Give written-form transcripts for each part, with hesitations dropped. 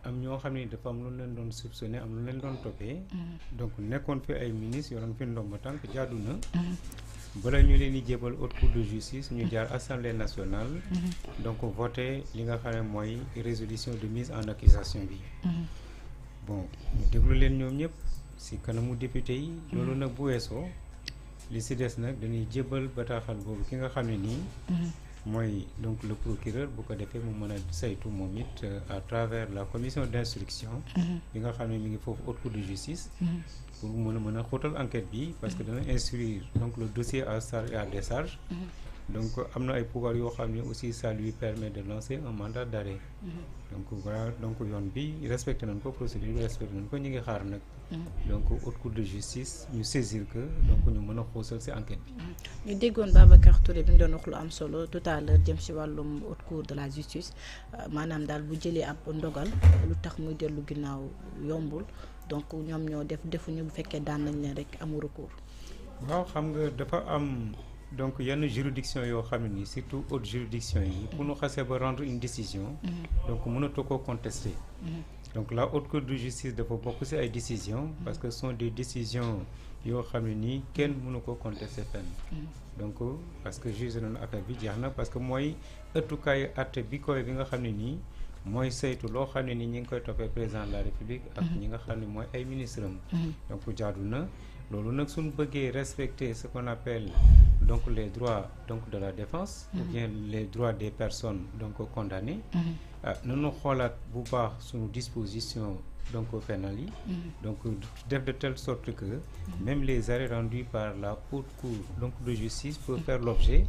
am ñoo xam ne dafa am lu leen doon soupçonné am lu leen doon toppee. donc nekkoon fi ay ministres yoroon fi ndomba tànk jaadu na. bala ñu leen di jébal haute cour de justice ñu jaar assemblée nationale. donc voté li nga xam ne mooy résolution de mise en accusation bi. bon ñu déglu leen ñoom ñëpp si kanamu député yi. loolu nag bu weesoo li si des nag dañuy jébal bataaxal boobu ki nga xam ne nii. mooy donc le procureur bu ko defee mu mën a saytu moom it à travers la commission d'instruction. bi nga xam ne mi ngi foofu haute cour de justice. pour mën a xóotal enquête bi parce que dana instruire donc le dossier à charge et à décharge. donc am na ay pouvoir yoo xam ne aussi ça lui permet de lancer un mandat d'arrêt. donc voilà donc yoon bi respecté nañ ko procédure bi respecté nañ ko ñu ngi xaar nag. donc haute cour de justice ñu saisir que donc ñu mën a xoosal ci enquête bi. ñu déggoon Babacar Touré bi nga doon wax lu am solo tout à l'heure jëm ci wàllum haute cour de la justice maanaam daal bu jëlee ab ndogal lu tax muy dellu ginnaaw yombul donc ñoom ñoo defuñu bu fekkee daan nañ leen rek amu recours. waaw xam nga dafa am donc yenn juridiction yoo xam ne nii surtout haute juridiction yi pour ñu xasee ba rendre une décision. donc mënatoo koo contester. donc la haute cour de justice dafa bokk ci ay décisions parce que ce sont des décisions yoo xam ne nii kenn mënu ko contester fenn. donc parce que jugé nañu affaire bi jeex na parce que mooy ëttukaayu àtte bi nga xam ne nii mooy saytu loo xam ne nii ñi ngi koy toppee président de la république. ak ñi nga xam ne mooy ay ministres am. donc jaadu na loolu nag suñu bëggee respecter ce qu'on appelle donc les droits donc de la défense. ou bien les droits des personnes donc condamnées. nanu xoolaat bu baax suñu disposition donc pénale yi. donc def de telle sorte que même les arrêts rendus par la haute cour donc de justice peuvent faire l'objet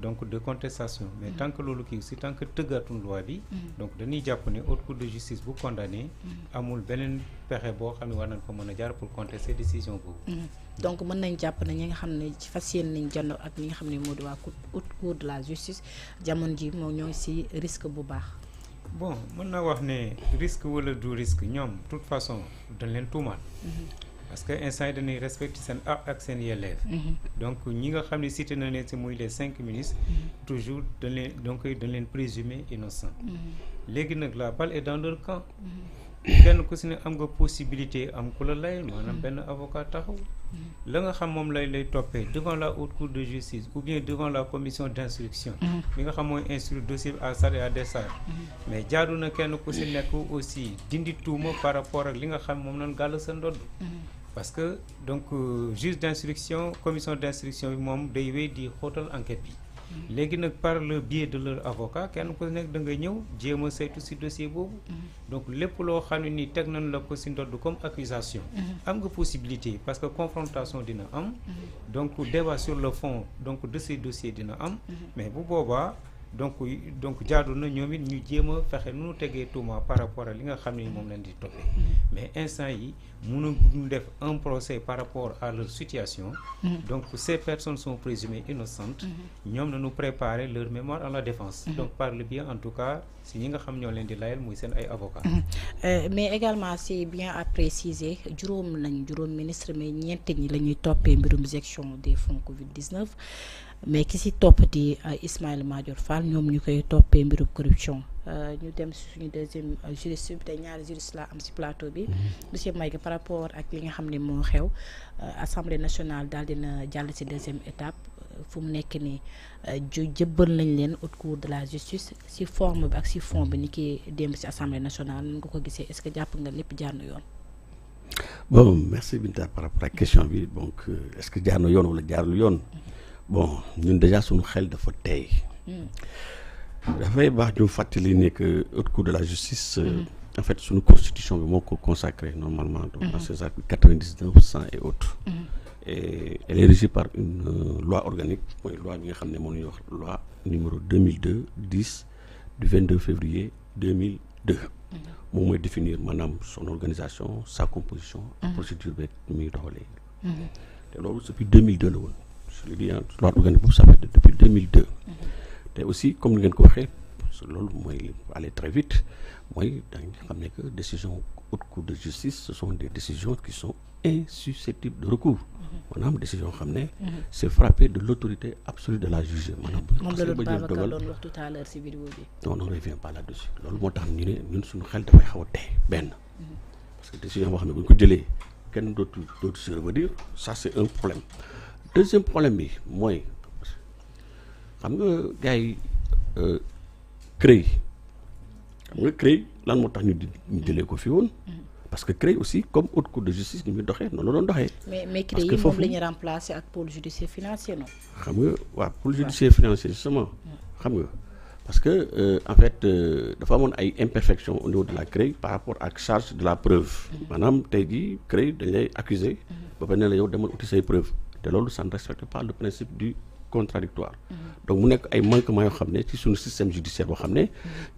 donc de contestation mais tant que loolu kii aussi tant que tëggaatuñ loi bi. donc dañuy jàpp ne haute cour de justice bu condamné amul beneen pexe boo xam ne war nañ ko mën a jaar pour contester décision boobu. donc mën nañ jàpp ne ñi nga xam ne ci fas yéene nañ jànn ak ñi nga xam ne moo di waa haute cour de la justice jamono ji moom ñoo ngi ci risque bu baax. bon mën naa wax ne risque wala du risque ñoom toute façon dañ leen tuumaat. parce que instant yi dañuy respecter seen ak seen yelleef. donc ñi nga xam ne cité na leen ci muy les 5 ministres. toujours dañ leen présumer innocent. léegi nag la balle est dans leur camp. kenn ku ci ne am nga possibilité am ku la lay maanaam benn avocat taxaw. la nga xam moom lay toppee devant la haute cour de justice ou bien devant la commission d'instruction. bi nga xam mooy instruire dossier à charge et à décharge. mais jaadu na kenn ku ci nekk aussi dindi tuuma par rapport ak li nga xam moom nañ gàll sa ndodd. parce que donc juge d'instruction commission d'instruction bi moom day wéy di xóotal enquête bi. léegi nag par le biais de leur avocat kenn ku nekk da nga ñëw jéem a saytu ci dossier boobu. donc lépp loo xam ne ni teg nañ la ko ci ndodd comme accusation. am nga possibilité parce que confrontation dina am. donc débat sur le fond donc de ces dossiers dina am. mais bu boobaa donc jaadu na ñoom it ñu jéem a fexe nu tegee tuuma par rapport ak li nga xam ne moom lañ di toppee. mais instant yi mënuñu def un procès par rapport à leur situation. donc ces personnes sont présumées innocentes. ñoom nañu préparer leur mémoire à la défense. donc par le biais en tout cas si ñi nga xam ñoo leen di layal muy seen ay avocats. mais également c'est bien à préciser juróom ministre mais ñeent ñi la ñuy toppee mbirum gestion des fonds Covid-19. mais ki ci topp di Ismaïla Madior Fall ñoom ñu koy toppee mbirum corruption ñu dem suñu deuxième juriste bi tey ñaari juriste la am ci plateau bi. monsieur Maïga par rapport ak li nga xam ne moo xew assemblée nationale daal dina jàll ci deuxième étape fu mu nekk nii jëbbal nañ leen haute cour de la justice ci forme bi ak ci fond bi ni ki démb ci assemblée nationale nga ko gisee est-ce que jàpp nga lépp jaar na yoon. bon merci Binta par rapport ak question bi donc est-ce que jaar na yoon wala jaarul yoon. bon ñun déjà suñu xel dafa tey. dafay baax ñu fàttali ne que haute cour de la justice. en fait suñu constitution bi moo ko consacré normalement. donc dans ses articles 99 100 et autres. et elle est régie par une loi organique mooy loi bi nga xam ne moo ñuy wax loi numéro 2002-10 du 22 février 2002. moom mooy définir maanaam son organisation sa composition. ak procédure beeg nu muy doxalee. te loolu depuis 2002 la woon. je le dis loi organique boobu ça fait depuis 2002. te aussi comme ni ngeen ko waxee loolu mooy aller très vite mooy dañ xam ne que décision haute cour de justice ce sont des décisions qui sont insusceptible de recours maanaam décision xam ne c'est frappé de l'autorité absolue de la juge maanaam moom la doon Babacar doon wax tout à l'heure ci vidéo bi. non on ne revient pas là-dessus loolu moo tax ñu ne ñun suñu xel dafay xaw a tey benn parce que décision boo xam ne bu ñu ko jëlee kenn dootu se revenir ça c'est un problème. Deuxième problème bi mooy xam nga gars yi CREI xam nga CREI lan moo tax ñu jëlee ko fi woon parce que CREI aussi comme haute cour de justice ni muy doxee noonu la doon doxee. mais CREI yi moom la ñu remplacer ak pôle judiciaire financier non. xam nga waaw pôle judiciaire financier justement xam nga parce que en fait dafa amoon ay imperfections au niveau de la CREI par rapport ak charge de la preuve maanaam tey jii CREI dañ lay accuser ba pare ne la yow demal uti say preuve te loolu ça ne respecte pas le principe du contradictoire donc mu nekk ay manquements yoo xam ne ci suñu système judiciaire boo xam ne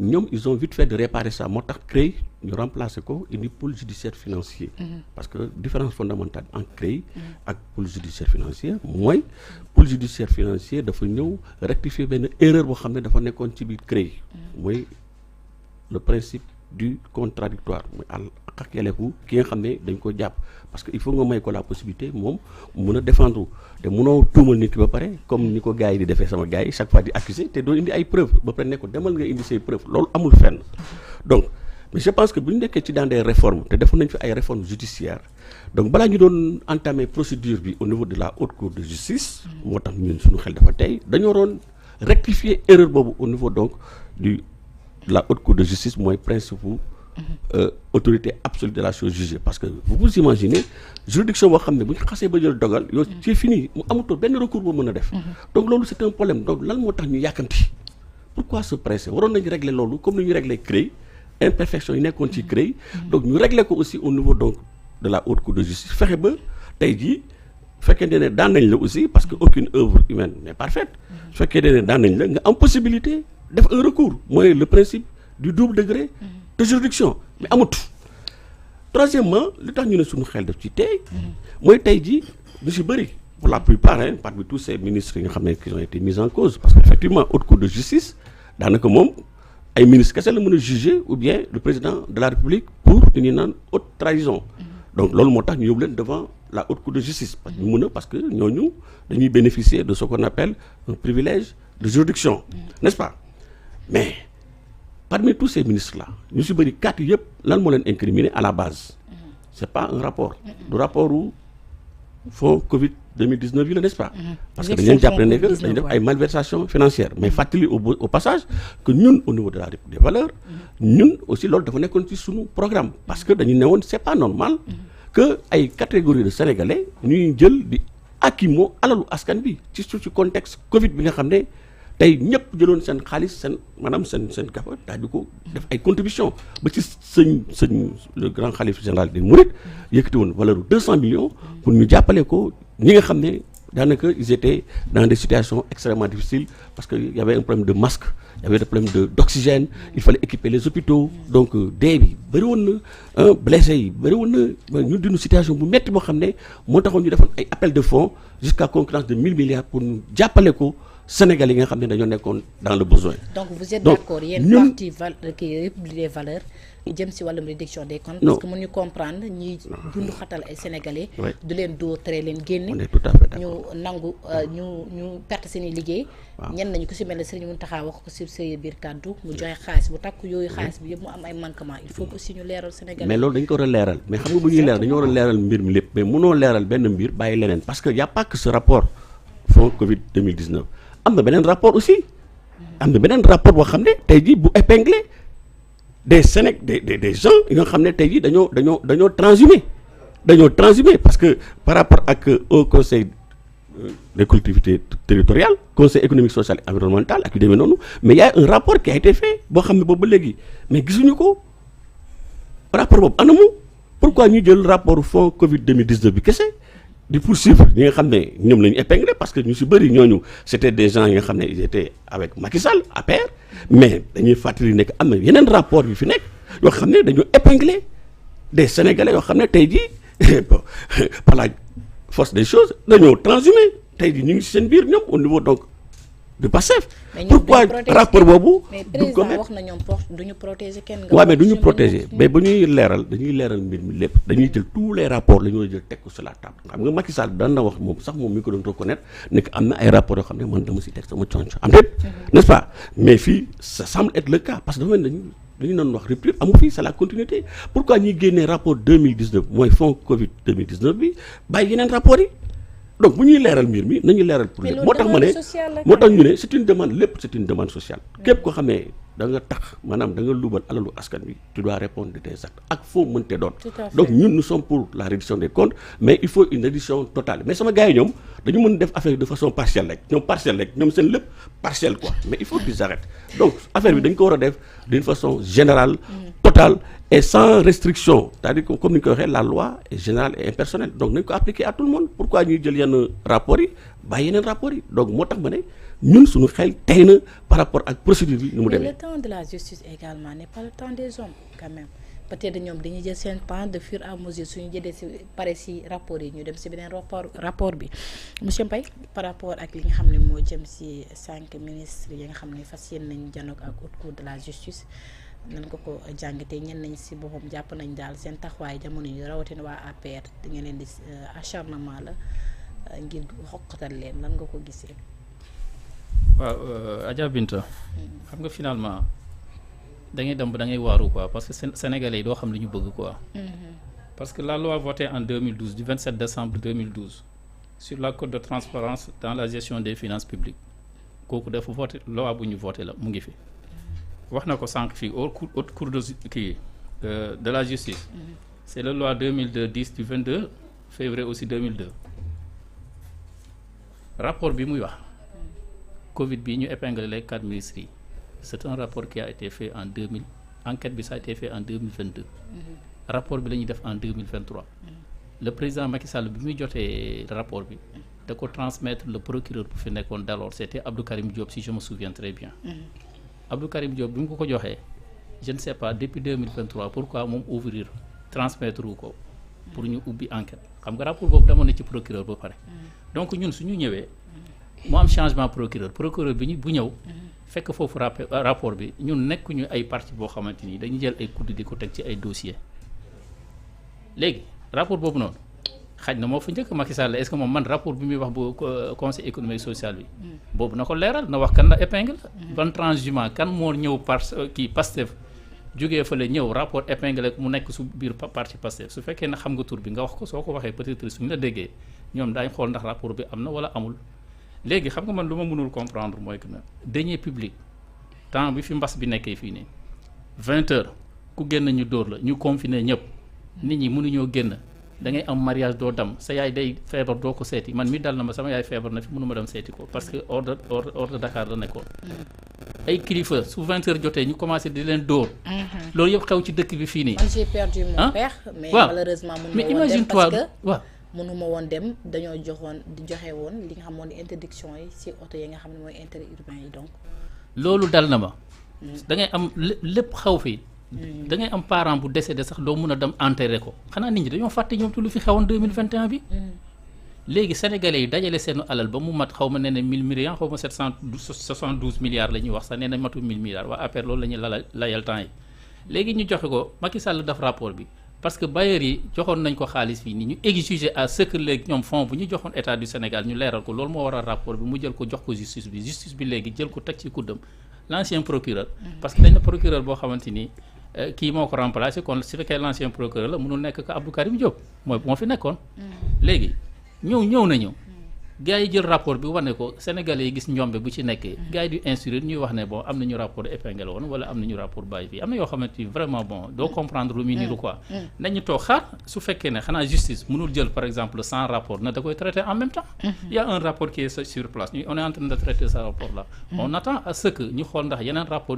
ñoom ils ont vite fait de réparer ça moo tax CREI ñu remplacer ko indi pôle judiciaire financier parce que différence fondamentale entre CREI ak pôle judiciaire financier mooy pôle judiciaire financier dafa ñëw rectifier benn erreur boo xam ne dafa nekkoon ci biir CREI mooy le principe du contradictoire mooy ak yelleefu ki nga xam ne dañ ko jàpp parce que il faut nga may ko la possibilité moom mun a défendre te munoo tuumal nit ki ba pare comme ni ko gars yi di defee sama gars yi chaque fois di accuser te doo indi ay preuves ba pare ne ko demal nga indi say preuves loolu amul fenn donc mais je pense que bu ñu nekkee ci dans des réformes te defoon nañ fi ay réformes judiciaires donc balaa ñu doon entamer procédure bi au niveau de la haute cour de justice moo tax ñun suñu xel dafa tey dañoo waroon rectifier erreur boobu au niveau donc de la haute cour de justice mooy principe autorité absolue de la chose jugée parce que vous vous imaginez juridiction boo xam ne bu ñu xasee ba jël dogal yow c'est fini mu amatul benn recours boo mën a def donc loolu c'est un problème donc lan moo tax ñu yàkkamti pourquoi se presser waroon nañu régler loolu comme ni ñu régler CREI imperfection yi nekkoon ci CREI donc ñu régler ko aussi au niveau donc de la haute cour de justice fexe ba tey jii fekkee ne daan nañ la aussi parce que aucune œuvre humaine n'est parfaite su fekkee ne daan nañ la nga am possibilité def un recours mooy le principe du double degré de juridiction mais amut. Troisièmement li tax ñu ne suñu xel def ci tey mooy tey jii ñu si bëri pour la plupart parmi tous ces ministres yi nga xam ne qui ont été mis en cause parce que effectivement haute cour de justice daanaka moom ay ministres kese la mën a juger ou bien le président de la République pour li ñuy naan haute trahison donc loolu moo tax ñu yóbbu leen devant la haute cour de justice parce que ñu mën a parce que ñooñu dañuy bénéficier de ce qu'on appelle un privilège de juridiction n'est-ce pas mais parmi tous ces ministres-là ñu si bëri 4 yëpp lan moo leen incriminé à la base c'est pas un rapport du rapport u fonds Covid 2019 yi la n'est-ce pas parce que dañ leen jàpp ne que dañu def ay malversations financières mais fàttali au passage que ñun au niveau de la République des valeurs ñun aussi loolu dafa nekkoon ci sunu programme parce que dañu ne woon c'est pas normal que ay catégories de Sénégalais ñuy jël di akimoo alalu askan bi ci contexte Covid bi nga xam ne tey ñëpp jëloon seen xaalis seen maanaam seen gafa daal di ko def ay contributions ba ci sëñ le grand khalife général des Mourides yëkkati woon valeur 200 millions pour ñu jàppale ko ñi nga xam ne daanaka ils étaient dans des situations extrêmement difficiles parce que y avait un problème de masque y avait des problèmes d'oxygène il fallait équiper les hôpitaux donc dee bi bëri woon na blessés yi bëri woon na ñu dund situation bu metti boo xam ne moo taxoon ñu defoon ay appel de fonds jusqu'à concurrence de 1000 milliards pour ñu jàppale ko Sénégal yi nga xam ne dañoo nekkoon dans le besoin. donc vous êtes d'accord yéen parti République des valeurs jëm si wàllum réduction des comptes. parce que mënuñu comprendre ñuy dund xatal ay sénégalais. du leen dóor tere leen génne. on est tout à fait d'accord ñu nangu ñu perte seen i liggéey. ñenn nañu ko si mel ne Serigne Mountakha wax ko si say biir kàddu mu joxe xaalis bu takku yooyu xaalis bi yëpp mu am ay manquement il faut que aussi ñu leeral sénégalais. mais loolu dañ ko war a leeral mais xam nga bu ñuy leeral dañoo war a leeral mbir mi lépp mais mënoo leeral benn mbir bàyyi leneen parce que y a pas que ce rapport fonds Covid 2019. am na beneen rapport aussi am na beneen rapport boo xam ne tey jii bu épinglé des gens yi nga xam ne tey jii dañoo transhumé parce que par rapport ak au conseil des collectivités territoriales conseil économique social et environnemental ak yu demee noonu mais y a un rapport qui a été fait boo xam ne boobu ba léegi mais gisuñu ko rapport boobu anamu pourquoi ñu jël rapport fonds Covid 2019 bi kese di poursuivre ñi nga xam ne ñoom la ñu épinglé parce que ñu si bëri ñooñu c'était des gens yi nga xam ne ils étaient avec Macky Sall APR mais dañuy fàttali nekk am na yeneen rapport yu fi nekk yoo xam ne dañoo épinglé des Sénégalais yoo xam ne tey jii par la force des choses dañoo transhumé tey jii ñu ngi si seen biir ñoom au niveau donc de Pastef. mais pourquoi rapport boobu. mais président wax na ñoom duñu protéger kenn. waaw mais duñu protéger mais ba ñuy leeral dañuy leeral mbir mi lépp dañuy jël tous les rapports la ñuy jël teg ko sur la table xam nga Macky Sall daan na wax moom sax moom mi ko doon reconnaître ne que am na ay rapports yoo xam ne man dama si teg sama conc am déet n'est-ce pas mais fii ça semble être le cas parce que dafa mel dañu doon wax rupture amu fii c'est la continuité pourquoi ñuy génnee rapport 2019 mooy fonds Covid 2019 bi bàyyi yeneen rapports yi donc bu ñuy leeral mbir mi nañu leeral pour lépp moo tax ma ne moo tax ñu ne c'est une demande lépp c'est une demande sociale képp koo xam ne da nga tax maanaam da nga luubal alalu askan bi tu dois répondre de tes actes ak foo mënte doon donc ñun nous sommes pour la reddition des comptes mais il faut une reddition totale mais sama gars yi ñoom dañu mën def affaire de façon partielle rek ñoom seen lépp partielle quoi mais il faut qu'ils arrêtent donc affaire bi dañ ko war a def d'une façon générale totale et sans restriction c'est-à-dire que comme ni ñu ko waxee la loi est générale et impersonnelle donc nañ ko appliquer à tout le monde pourquoi ñuy jël yenn rapports yi bàyyi yeneen rapports yi donc moo tax ma ne ñun suñu xel tey na par rapport ak procédure bi ni mu demee. mais le temps de la justice également n'est pas le temps des hommes quand même peut-être ñoom dañuy jël seen temps de fur et à mesure suñu jëlee si pare si rapport yi ñu dem si beneen rapport bi monsieur Mbaye par rapport ak li nga xam ne moo jëm si 5 ministres yi nga xam ne fas yéene nañ janoog ak haute cour de la justice nan nga ko jàngatee ñenn nañ si boppam jàpp nañ daal seen taxawaay jamono yi rawatina waa APR da ngeen leen di acharnement la ngir xoqatal leen lan nga ko gisee. waaw Adja Binta xam nga finalement da ngay dem ba da ngay waaru quoi parce que sénégalais yi doo xam li ñu bëgg quoi. parce que la loi votée en 2012 du 27 décembre 2012 sur la code de transparence dans la gestion des finances publiques kooku dafa voté loi bu ñu voté la mu ngi fi. wax na ko sànq fii haute cour de la justice. c'est la loi 2002-10 du 22 février aussi 2002 rapport bi muy wax. Covid bi ñu épinglé les 4 ministres yi c'est un rapport qui a été fait en 2000 enquête bi ça a été fait en 2022 rapport bi la ñuy def en 2023 le président Macky Sall bi muy jotee rapport bi da ko transmettre le procureur bu fi nekkoon d'alors c'était Abdou Karim Diop si je me souviens très bien Abdou Karim Diop bi mu ko joxee je ne sais pas depuis 2023 pourquoi moom ouvrir transmettre wu ko pour ñu ubbi enquête xam nga rapport boobu dama ne ci procureur ba pare donc ñun suñu ñëwee mu am changement procureur bi ñu bu ñëw fekk foofu rapport bi ñun nekkuñu ay partie boo xamante ni dañuy jël ay kudd di ko teg ci ay dossiers léegi rapport boobu noonu xaj na moo fa njëkk Macky Sall est-ce que moom man rapport bi muy wax bu conseil économique social bi boobu na ko leeral na wax kan la épingle ban transhumant kan moo ñëw kii Pastef jógee fële ñëw rapport épinglé mu nekk su biir parti Pastef su fekkee ne xam nga tur bi nga wax ko soo ko waxee peut-être suñu la déggee ñoom daañ xool ndax rapport bi am na wala amul léegi xam nga man lu ma mënul comprendre mooy que ne deniers publics temps bi fi mbas bi nekkee fii nii 20 heures ku génn ñu dóor la ñu confiné ñëpp nit ñi mënuñoo génn da ngay am mariage doo dem sa yaay day feebar doo ko seeti man mi dal na ma sama yaay feebar na fi mënuma dem seeti ko parce que hors de Dakar la nekkoon ay kilifa su 20 heures jotee ñu commencé di leen dóor loolu yëpp xew ci dëkk bi fii nii. man j'ai perdu mon père mais malheureusement mënuma woon dem parce que waaw mënuma woon dem dañoo joxe woon li nga xam moo di interdiction yi ci oto yi nga xam ne mooy interurbain yi donc. loolu dal na ma. da ngay am lépp xaw fii. da ngay am parent bu décédé sax doo mun a dem enterrer ko xanaa nit ñi dañoo fàtte ñoom lu fi xewoon 2021 bi. léegi sénégalais yi dajale seen alal ba mu mat xaw ma nee na 1000 milliards xaw ma 772 milliards la ñuy wax sax nee na matul 1000 milliards waa APR loolu la ñuy layal temps yi léegi ñu joxe ko Macky Sall def rapport bi. parce que bailleurs yi joxoon nañ ko xaalis fii nii ñu exiger à ce que léegi ñoom fonds bu ñu joxoon état du Sénégal ñu leeral ko loolu moo waral rapport bi mu jël ko jox ko justice bi léegi jël ko teg ci kuddam l'ancien procureur parce que dañ na procureur boo xamante ni kii moo ko remplacé kon su fekkee l'ancien procureur la mënul nekk ko Abdou Karim Diop mooy moo fi nekkoon léegi ñëw nañu gars yi jël rapport bi wane ko sénégalais yi gis njombe bu ci nekkee gars yi di instruire ñuy wax ne bon am nañu rapport épinglé woon wala am nañu rapport bàyyi fii am na yoo xamante ni vraiment bon doo comprendre lu muy niru quoi nañu toog xaar su fekkee ne xanaa justice mënul jël par exemple 100 rapports na da koy traiter en même temps il y a un rapport qui est sur place on est en train de traiter ce rapport là on attend à ce que ñu xool ndax yeneen rapport